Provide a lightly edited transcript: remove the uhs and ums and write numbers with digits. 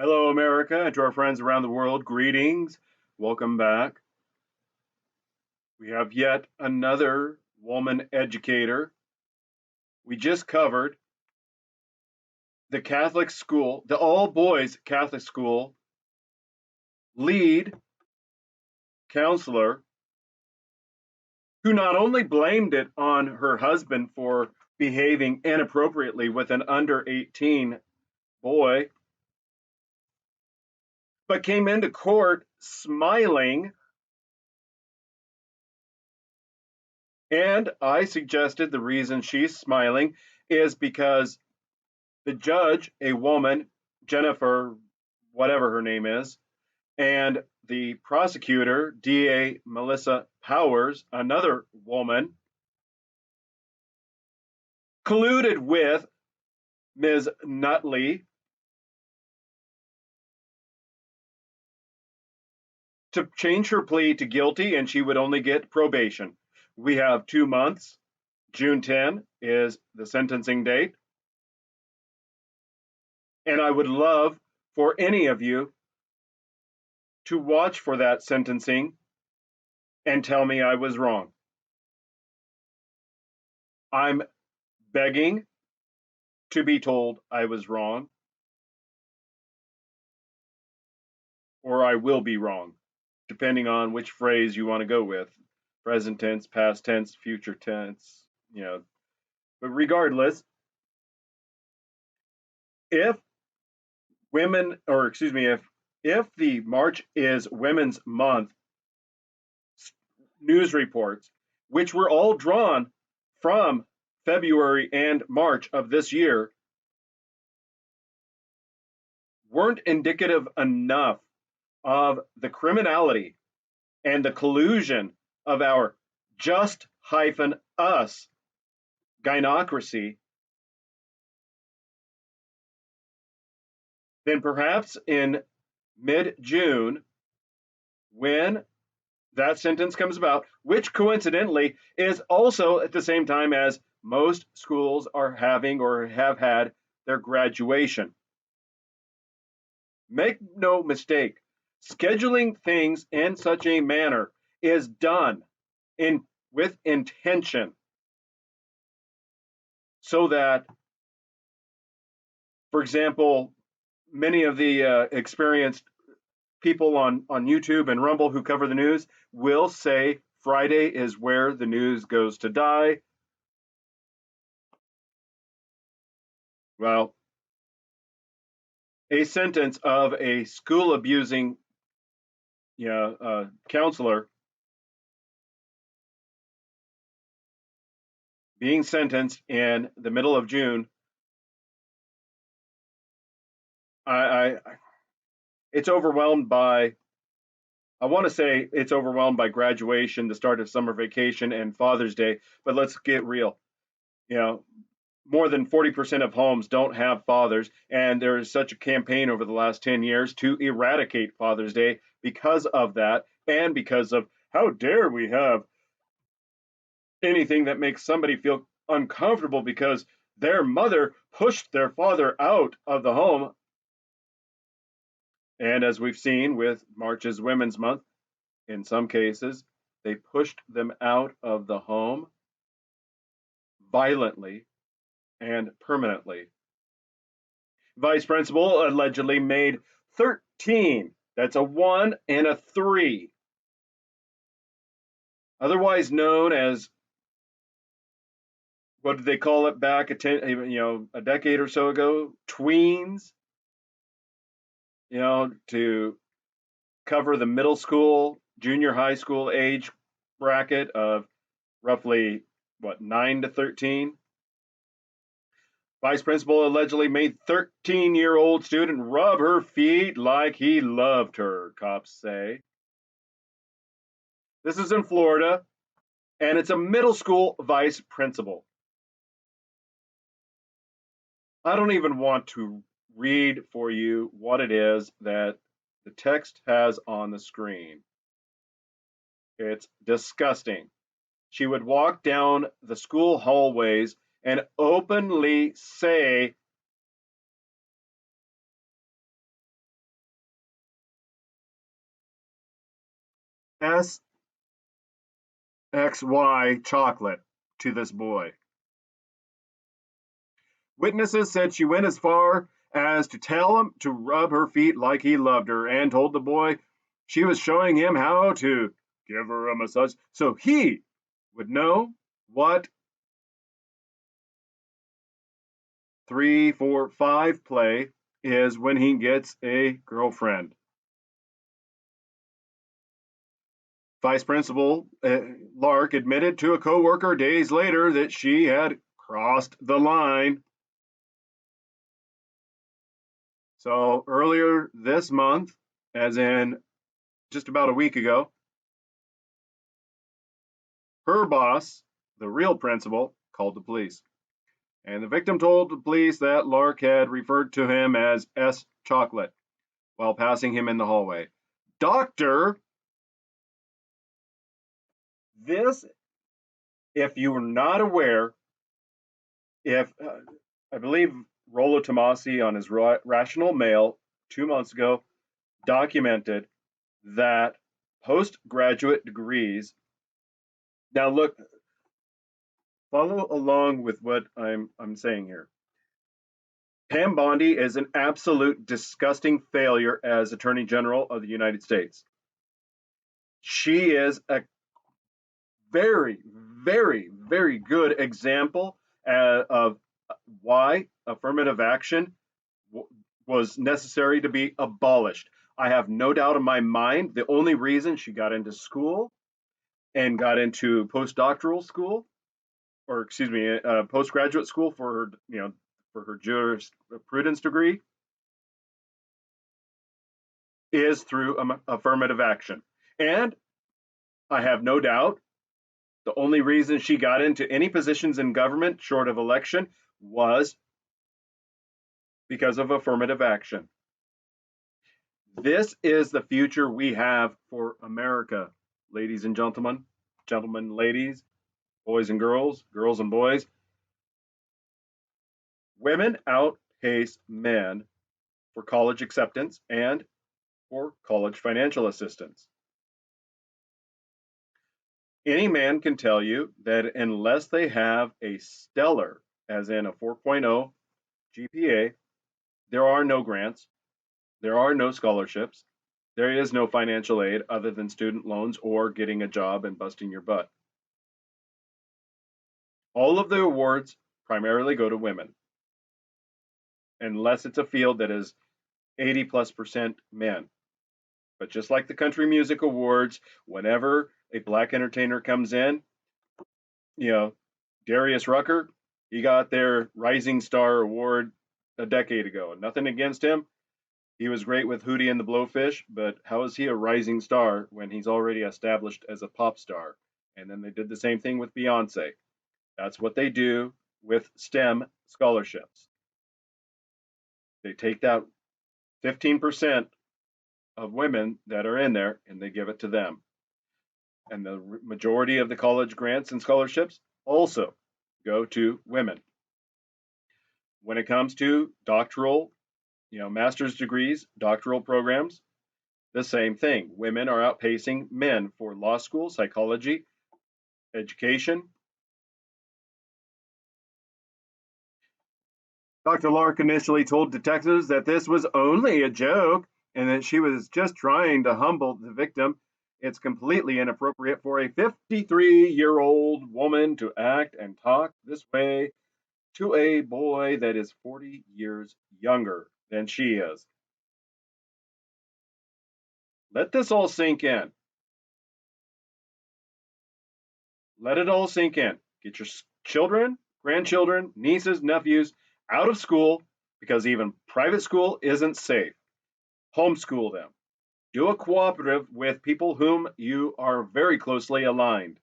Hello, America, and to our friends around the world, greetings. Welcome back. We have yet another woman educator. We just covered the Catholic school, the all boys Catholic school lead counselor, who not only blamed it on her husband for behaving inappropriately with an under 18 boy, but came into court smiling. And I suggested the reason she's smiling is because the judge, a woman, Jennifer, whatever her name is, and the prosecutor, DA Melissa Powers, another woman, colluded with Ms. Nutley to change her plea to guilty, and she would only get probation. We have 2 months. June 10 is the sentencing date. And I would love for any of you to watch for that sentencing and tell me I was wrong. I'm begging to be told I was wrong, or I will be wrong, depending on which phrase you want to go with. Present tense, past tense, future tense, But regardless, if women, or excuse me, if the March is Women's Month news reports, which were all drawn from February and March of this year, weren't indicative enough of the criminality and the collusion of our just-us gynocracy, then perhaps in mid-June, when that sentence comes about, which coincidentally is also at the same time as most schools are having or have had their graduation. Make no mistake, scheduling things in such a manner is done with intention, so that, for example, many of the experienced people on YouTube and Rumble who cover the news will say Friday is where the news goes to die. Well, a sentence of a school abusing counselor being sentenced in the middle of June, it's overwhelmed by, I want to say it's overwhelmed by graduation, the start of summer vacation, and Father's Day. But let's get real. More than 40% of homes don't have fathers, and there is such a campaign over the last 10 years to eradicate Father's Day because of that, and because of how dare we have anything that makes somebody feel uncomfortable because their mother pushed their father out of the home. And as we've seen with March's Women's Month, in some cases, they pushed them out of the home violently and permanently. Vice principal allegedly made 13, that's a 1 and a 3, otherwise known as, what did they call it back a decade or so ago? Tweens, to cover the middle school, junior high school age bracket of roughly, 9 to 13. Vice principal allegedly made 13-year-old student rub her feet like he loved her, cops say. This is in Florida, and it's a middle school vice principal. I don't even want to read for you what it is that the text has on the screen. It's disgusting. She would walk down the school hallways and openly say SXY chocolate to this boy. Witnesses said she went as far as to tell him to rub her feet like he loved her and told the boy she was showing him how to give her a massage so he would know what 3, 4, 5 play is when he gets a girlfriend. Vice Principal Lark admitted to a coworker days later that she had crossed the line. So earlier this month, as in just about a week ago, her boss, the real principal, called the police. And the victim told the police that Lark had referred to him as S. Chocolate while passing him in the hallway. Doctor, this, if you were not aware, if I believe Rollo Tomasi on his Rational Mail 2 months ago documented that postgraduate degrees. Now look, follow along with what I'm saying here. Pam Bondi is an absolute disgusting failure as Attorney General of the United States. She is a very, very, very good example of why affirmative action was necessary to be abolished. I have no doubt in my mind the only reason she got into school and got into postdoctoral school, or excuse me, postgraduate school for her, for her jurisprudence degree, is through affirmative action. And I have no doubt the only reason she got into any positions in government short of election was because of affirmative action. This is the future we have for America, ladies and gentlemen, gentlemen, ladies, boys and girls, girls and boys. Women outpace men for college acceptance and for college financial assistance. Any man can tell you that unless they have a stellar, as in a 4.0 GPA, there are no grants, there are no scholarships, there is no financial aid other than student loans or getting a job and busting your butt. All of the awards primarily go to women, unless it's a field that is 80+% men. But just like the Country Music Awards, whenever a black entertainer comes in, Darius Rucker, he got their Rising Star Award a decade ago. Nothing against him. He was great with Hootie and the Blowfish, but how is he a rising star when he's already established as a pop star? And then they did the same thing with Beyonce. That's what they do with STEM scholarships. They take that 15% of women that are in there and they give it to them. And the majority of the college grants and scholarships also go to women. When it comes to doctoral, master's degrees, doctoral programs, the same thing. Women are outpacing men for law school, psychology, education. Dr. Lark initially told detectives that this was only a joke and that she was just trying to humble the victim. It's completely inappropriate for a 53-year-old woman to act and talk this way to a boy that is 40 years younger than she is. Let this all sink in. Let it all sink in. Get your children, grandchildren, nieces, nephews out of school because even private school isn't safe. Homeschool them. Do a cooperative with people whom you are very closely aligned.